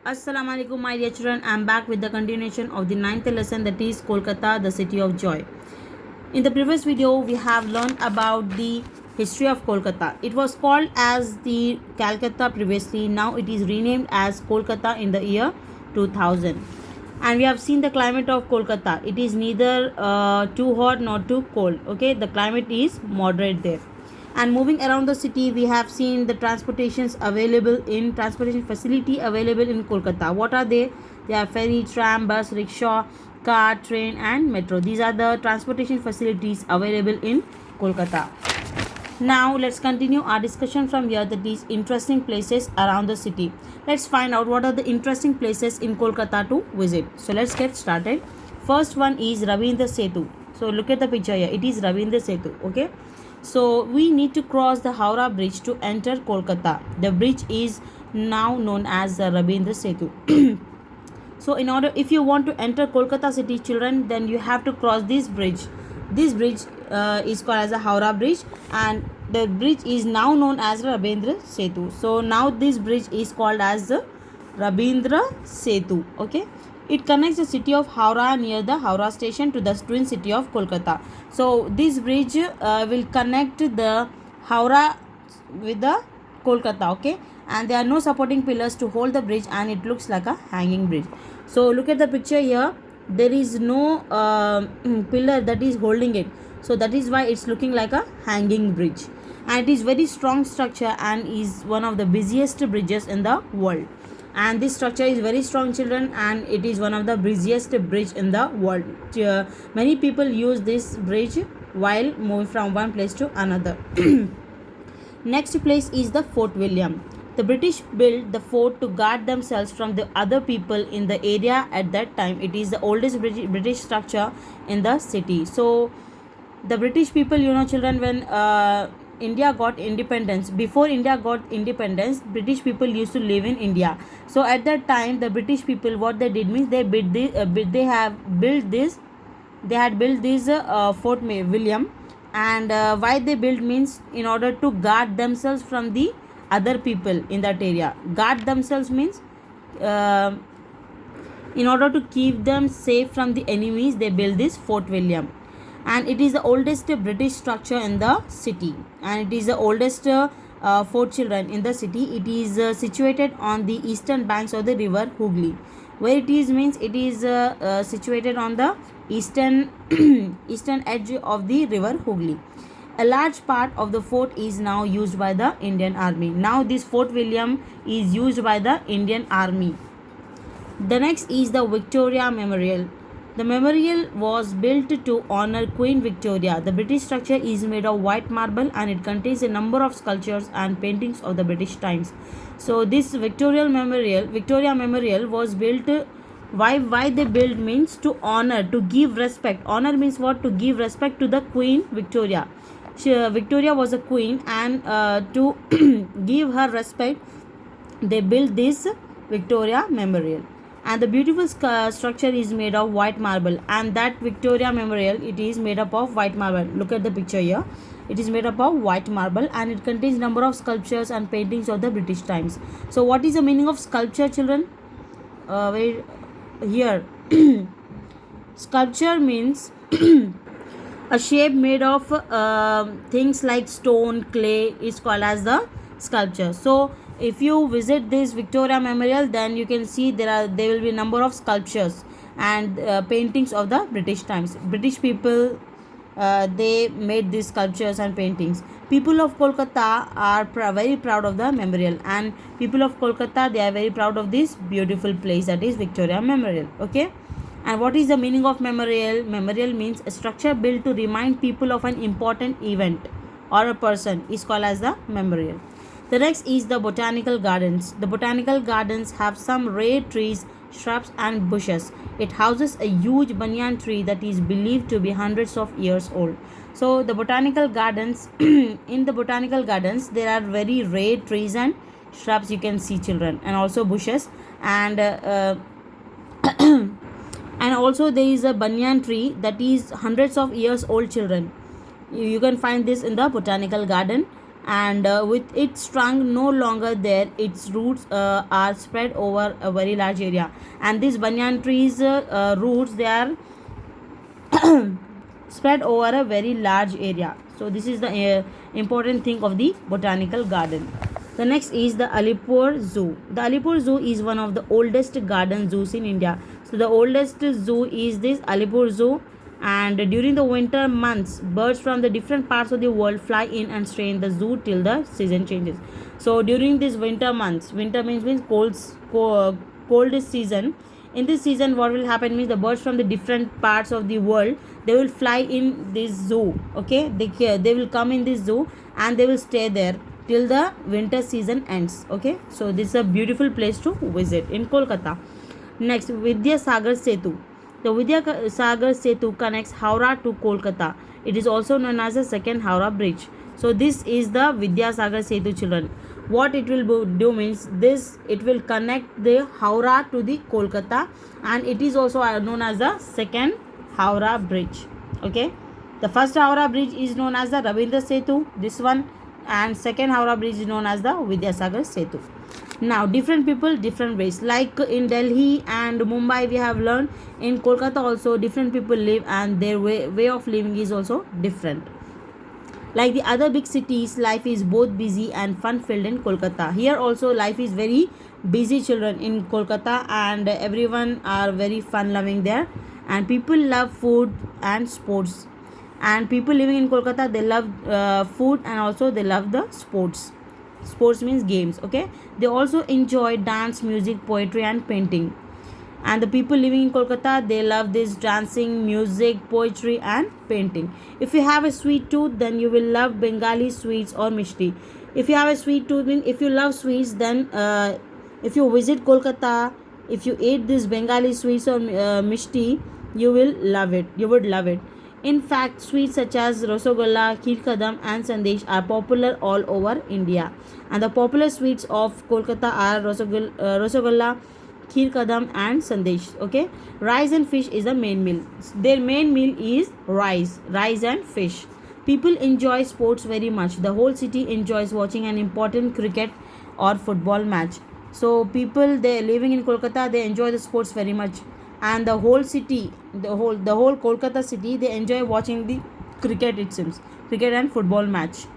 Assalamu alaikum, my dear children. I am back with the continuation of the ninth lesson, that is Kolkata, the city of joy. In the previous video, we have learned about the history of Kolkata. It was called as the Calcutta previously. Now it is renamed as Kolkata in the year 2000. And we have seen the climate of Kolkata. It is neither too hot nor too cold. Okay, the climate is moderate there. And moving around the city, we have seen the transportation facility available in Kolkata. What are they? They are ferry, tram, bus, rickshaw, car, train and metro. These are the transportation facilities available in Kolkata. Now let's continue our discussion from here, that is interesting places around the city. Let's find out what are the interesting places in Kolkata to visit. So let's get started. First one is Rabindra Setu. So look at the picture here. It is Rabindra Setu. Okay. So we need to cross the Howrah Bridge to enter Kolkata. The bridge is now known as the Rabindra Setu. So if you want to enter Kolkata city, children, then you have to cross this bridge. This bridge is called as the Howrah Bridge, and the bridge is now known as Rabindra Setu. So now this bridge is called as the Rabindra Setu. Okay. It connects the city of Howrah near the Howrah station to the twin city of Kolkata. So this bridge will connect the Howrah with the Kolkata. Okay, and there are no supporting pillars to hold the bridge, and it looks like a hanging bridge. So look at the picture here. There is no pillar that is holding it. So that is why it's looking like a hanging bridge. And it is very strong structure and is one of the busiest bridges in the world. And this structure is very strong, children, and it is one of the busiest bridge in the world. Many people use this bridge while moving from one place to another. Next place is the Fort William. The British built the fort to guard themselves from the other people in the area at that time. It is the oldest British structure in the city. So the British people, children, when India got independence, before India got independence, British people used to live in India. So at that time, the British people, what they did means they built this Fort William. And why they built means in order to guard themselves from the other people in that area. Guard themselves means in order to keep them safe from the enemies, they built this Fort William. And it is the oldest British structure in the city, and it is the oldest fort, children, in the city. It is situated on the eastern banks of the river Hooghly. Where it is means it is situated on the eastern eastern edge of the river Hooghly. A large part of the fort is now used by the Indian Army. Now this Fort William is used by the Indian Army. The next is the Victoria Memorial. The memorial was built to honor Queen Victoria. The British structure is made of white marble, and it contains a number of sculptures and paintings of the British times. So this Victoria Memorial was built. Why they built means to honor, to give respect. Honor means what? To give respect to the Queen Victoria. Victoria was a queen, and to give her respect, they built this Victoria Memorial. And the beautiful structure is made of white marble, and that Victoria Memorial, it is made up of white marble. Look at the picture here. It is made up of white marble, and it contains number of sculptures and paintings of the British times. So what is the meaning of sculpture, children? Here sculpture means a shape made of things like stone, clay is called as the sculpture. So if you visit this Victoria Memorial, then you can see there will be number of sculptures and paintings of the British times. British people, they made these sculptures and paintings. People of Kolkata are very proud of the memorial, and people of Kolkata, they are very proud of this beautiful place, that is Victoria Memorial. Okay. And what is the meaning of memorial? Memorial means a structure built to remind people of an important event or a person is called as the memorial. The next is the Botanical Gardens. The Botanical Gardens have some rare trees, shrubs and bushes. It houses a huge banyan tree that is believed to be hundreds of years old. So the Botanical Gardens, in the Botanical Gardens, there are very rare trees and shrubs, you can see, children, and also bushes. And and also there is a banyan tree that is hundreds of years old, children. You can find this in the Botanical Garden. and with its trunk no longer there, its roots are spread over a very large area, and these banyan trees roots, they are spread over a very large area. So this is the important thing of the botanical garden. The next is the Alipur Zoo. The Alipur Zoo is one of the oldest garden zoos in India. So the oldest zoo is this Alipur Zoo, and during the winter months, birds from the different parts of the world fly in and stay in the zoo till the season changes. So during these winter months, winter means coldest season. In this season, what will happen means the birds from the different parts of the world, they will fly in this zoo. Okay, they will come in this zoo and they will stay there till the winter season ends. Okay, so this is a beautiful place to visit in Kolkata. Next, Vidyasagar Setu. The Vidyasagar Setu connects Howrah to Kolkata. It is also known as the second Howrah Bridge. So this is the Vidyasagar Setu, children. What it will do means this, it will connect the Howrah to the Kolkata, and it is also known as the second Howrah Bridge. Okay, the first Howrah Bridge is known as the Rabindra Setu, this one, and second Howrah Bridge is known as the Vidyasagar Setu. Now different people, different ways, like in Delhi and Mumbai we have learned, in Kolkata also different people live and their way of living is also different. Like the other big cities, life is both busy and fun filled in Kolkata. Here also life is very busy, children, in Kolkata, and everyone are very fun loving there, and people love food and sports, and people living in Kolkata, they love food and also they love the sports means games. Okay, they also enjoy dance, music, poetry and painting, and the people living in Kolkata, they love this dancing, music, poetry and painting. If you have a sweet tooth, then you will love Bengali sweets or mishti. If you have a sweet tooth, if you love sweets, then if you visit Kolkata, if you eat this Bengali sweets or mishti, you will love it, you would love it. In fact, sweets such as Rasagolla, Kheer Kadam and Sandesh are popular all over India, and the popular sweets of Kolkata are Rasagolla, Kheer Kadam and Sandesh. Okay, rice and fish is the main meal. Their main meal is rice and fish. People enjoy sports very much. The whole city enjoys watching an important cricket or football match. So people, they living in Kolkata, they enjoy the sports very much, and the whole city, the whole Kolkata city, they enjoy watching the cricket, it seems, cricket and football match.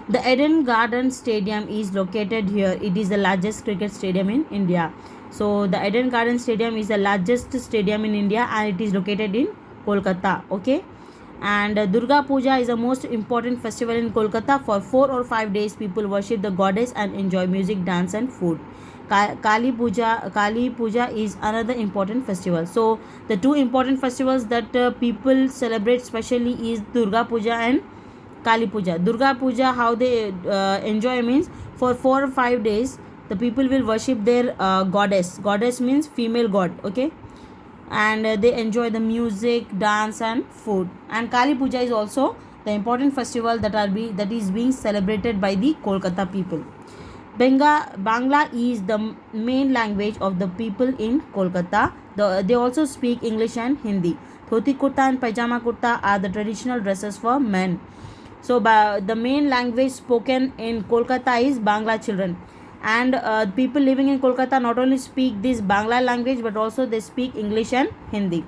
The Eden Garden Stadium is located here. It is the largest cricket stadium in India. So the Eden Garden Stadium is the largest stadium in India, and it is located in Kolkata. Okay, and Durga Puja is the most important festival in Kolkata. For 4 or 5 days, people worship the goddess and enjoy music, dance and food. Kali Puja is another important festival. So the two important festivals that people celebrate specially is Durga Puja and Kali Puja. Durga Puja, how they enjoy means, for 4 or 5 days the people will worship their goddess. Goddess means female god. Okay, and they enjoy the music, dance and food. And Kali Puja is also the important festival that is being celebrated by the Kolkata people. Bangla is the main language of the people in Kolkata. They also speak English and Hindi. Dhoti kurta and pajama kurta are the traditional dresses for men. So the main language spoken in Kolkata is Bangla, children, and people living in Kolkata not only speak this Bangla language but also they speak English and Hindi.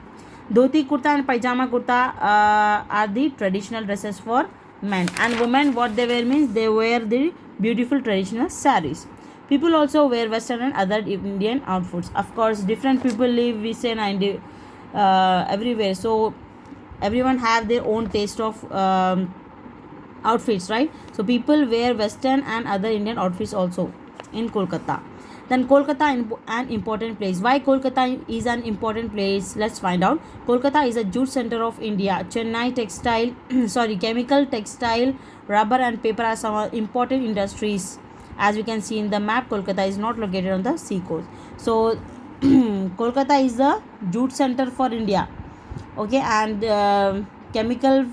Dhoti kurta and pajama kurta are the traditional dresses for men, and women, what they wear means they wear the beautiful traditional saris. People also wear Western and other Indian outfits. Of course, different people live, we say, and everywhere. So everyone have their own taste of outfits, right? So people wear Western and other Indian outfits also in Kolkata. Then Kolkata, an important place. Why Kolkata is an important place? Let's find out. Kolkata is a jute center of India. Chennai chemical, textile, rubber and paper are some important industries. As you can see in the map, Kolkata is not located on the sea coast. So Kolkata is the jute center for India. Okay, and chemical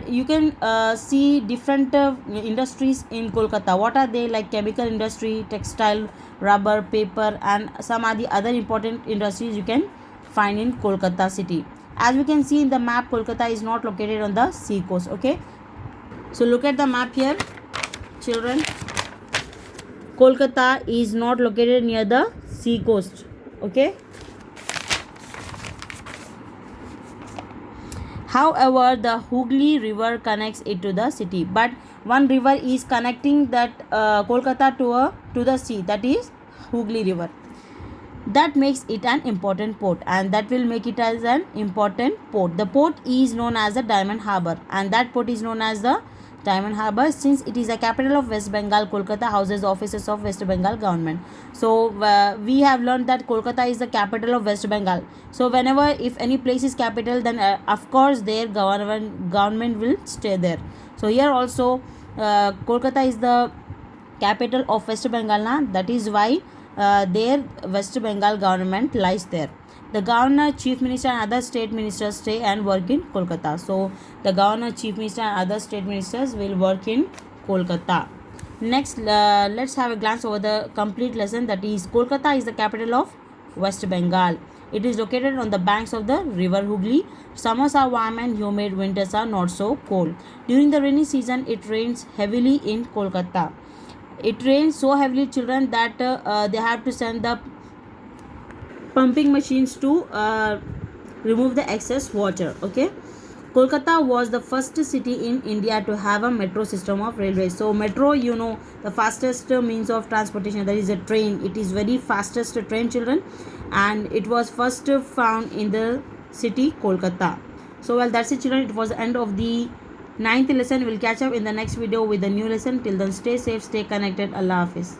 you can see different industries in Kolkata. What are they? Like chemical industry, textile, rubber, paper and some are the other important industries you can find in Kolkata city. As we can see in the map, Kolkata is not located on the sea coast. Okay, So look at the map here, children. Kolkata is not located near the sea coast. Okay. However, the Hooghly river connects it to the city. But one river is connecting that Kolkata to the sea. That is Hooghly river. That makes it an important port, and that will make it as an important port. The port is known as the Diamond Harbour, and that port is known as the Diamond Harbour. Since it is the capital of West Bengal, Kolkata houses the offices of West Bengal government. So we have learned that Kolkata is the capital of West Bengal. So whenever if any place is capital, then of course their government will stay there. So here also Kolkata is the capital of West Bengal. That is why their West Bengal government lies there. The governor, chief minister, and other state ministers stay and work in Kolkata. So the governor, chief minister, and other state ministers will work in Kolkata. Next, let's have a glance over the complete lesson. That is, Kolkata is the capital of West Bengal. It is located on the banks of the river Hooghly. Summers are warm and humid. Winters are not so cold. During the rainy season, it rains heavily in Kolkata. It rains so heavily, children, that they have to send the pumping machines to remove the excess water. Okay. Kolkata was the first city in India to have a metro system of railways. So metro, you know, the fastest means of transportation, that is a train. It is very fastest train, children, and it was first found in the city Kolkata. So well, that's it, children. It was the end of the 9th lesson. We'll catch up in the next video with the new lesson. Till then, stay safe, stay connected. Allah Hafiz.